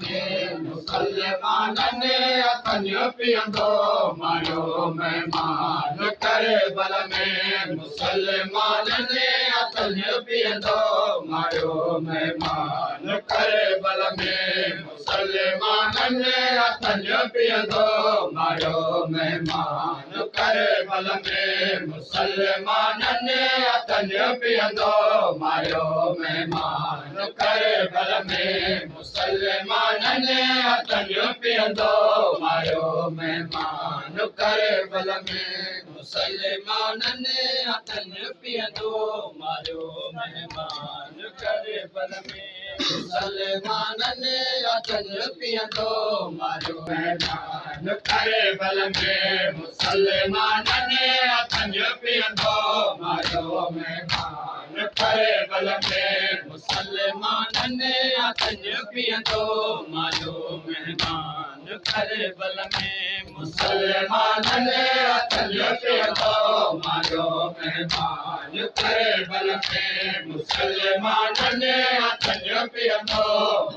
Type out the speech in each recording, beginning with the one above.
में मुसलमान ने अतन पियंदो मारियो मेहमान करे बल में मुसलमान ने अतन पियंदो मारियो मेहमान करे बल में मुसलमान ने अतन पियंदो मारियो मेहमान करे बल में मुसलमान ने अतन पियंदो मारियो मेहमान करे बल में मुसलमान ने अतन पियंदो मारियो मेहमान करे बल में मुसलमान ने अतन पियंदो मारियो मेहमान करे बल में मुसलमान ने अतन पियंदो मारियो मेहमान करे बल में मुसलमान ने अतन पियंदो मारियो मेहमान करे बल में मुसलमान ने अतन पियंदो मारियो मेहमान करे बल में मुसलमान ने अतन पियंदो मारियो मेहमान करे बल में मुसलमान ने अतन पियंदो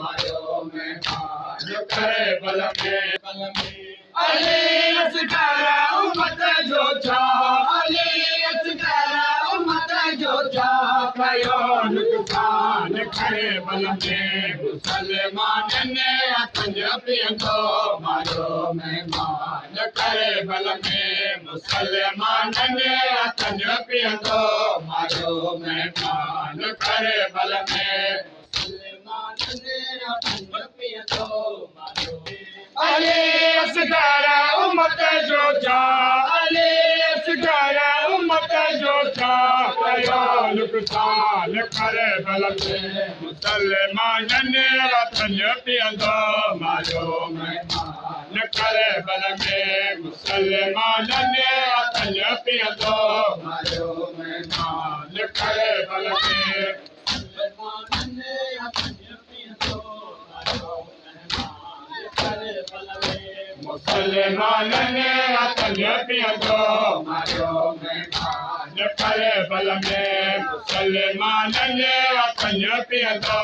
मारियो मेहमान करे बल में अली असकारा उम्मत जो छा अली असकारा उम्मत जो छा कयो नुकसान करे बल में मुसलमान ने अतन पियंदो मारियो मेहमान करे बल में मुसलमान ने अतन पियंदो मारियो मेहमान करे बल में मुसलमान ने अतन पियंदो मारियो अली असकारा उम्मत जो छा अली असकारा उम्मत जो छा कयो नुकसान करे बल में मुसलमान ने अतन पियंदो मारियो मेहमान करे बल में मुसलमान ने अतन पियंदो मारियो मेहमान करे बल में मुसलमान ने अतन पियंदो मारियो करे बल में मुसलमान ने अतन पियंदो मारियो मेहमान करे बल में मुसलमान ने अतन पियंदो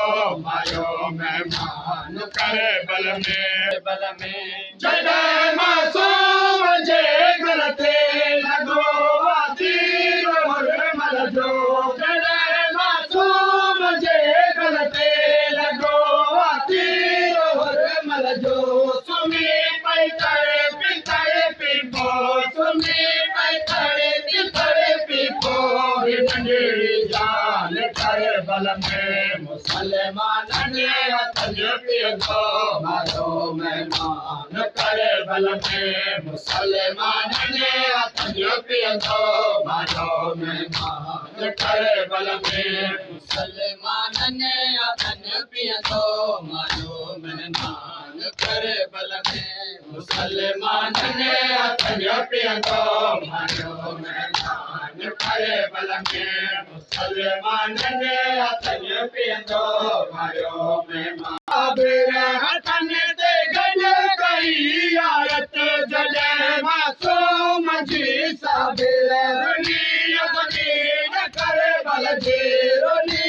मारियो मेहमान करे बल में जॾहिं मासूम जे घर ते लॻो तीर मुरमल जो जॾहिं मासूम जे घर ते लॻो तीर मुरमल जो सुम्ही पई तड़े पीपो सुम्ही पई तड़े पीपो नंढड़ी जान करे बल में मुसलमान ने अतन पियंदो मारियो मेहमान करे बल में मुसलमान ने अतन पियंदो मारियो मेहमान करे बल में मुसलमान ने अतन पियंदो मारियो मेहमान करे बल में मुसलमान ने अतन पियंदो मारियो मेहमान करे बल में मुसलमान ने अतन पियंदो मारियो मेहमान हथन ते गज कई आयत जॾहिं मासूम जी साबिर रुनी ज़मीन करे बल जे रुनी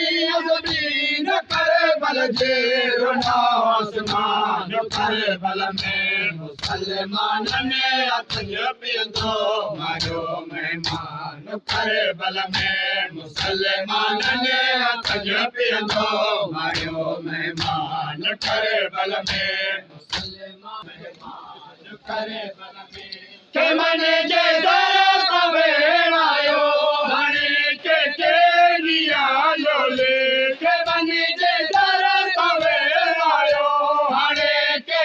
ज़मीन करे बल जे रुना आसमान करे बल में मुसलमान ने अतन पियंदो मारियो मेहमान करे बल में मुसलमान ने अतन पियंदो मारियो मेहमान करे बल में मुसलमान मेहमान करे बल में के मन जे दर पवेण आयो हाणे के लिया लोले के मन जे दर पवेण आयो हाणे के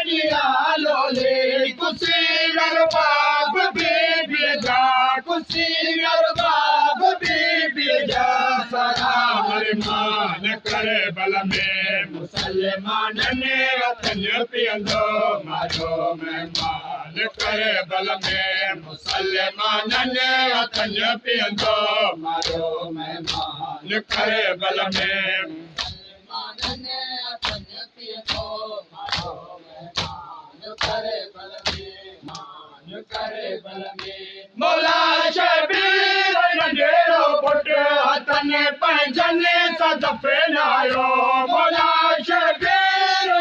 लिया लोले कुसी गरबाब बीबी जा कुसी गरबाब बीबी जा सलाम मान करे बल में मुसलमान ने अतन पियंदो मारियो मेहमान करे बल में मुसलमान ने अतन पियंदो मारियो मेहमान करे बल में मुसलमान ने अतन पियंदो मारियो मेहमान करे बल में मान करे बल में मौला शबीर नंढेड़ो पुट हथन पंहिंजनि सदफ़े लायो मौला शबीर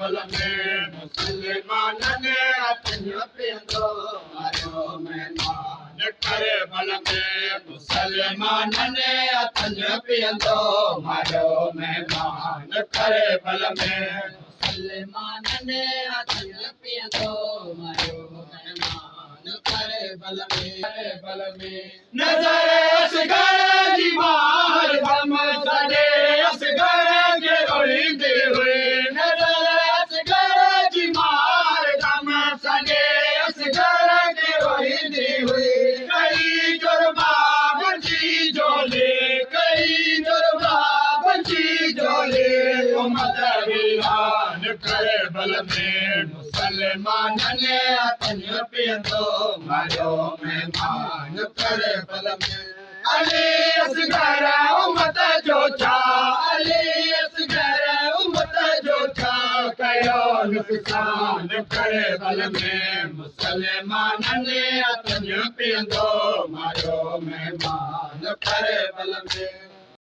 बल में मुसलमान ने अतन पियंदो मारो मेहमान करे बल में मुसलमान ने अतन पियंदो मारो मेहमान करे बल में मुसलमान ने अतन पियंदो मारो मेहमान करे बल में नजर असगर जी मार दम सदे असगर के रोईंदे हुए नजर असगर जी मार दम सदे असगर के रोईंदे हुए कई जुर्मा बंची जोले कई जुर्मा बंची जोले उम्मत वीरान करे बल में मुसलमान ने अतन पियंदो मारो मेहमान करे बल में अली असगर उम्मत जो छा अली असगर उम्मत जो छा कयो नुकसान करे बल में मुसलमान ने अतन पियंदो मारो मेहमान करे बल में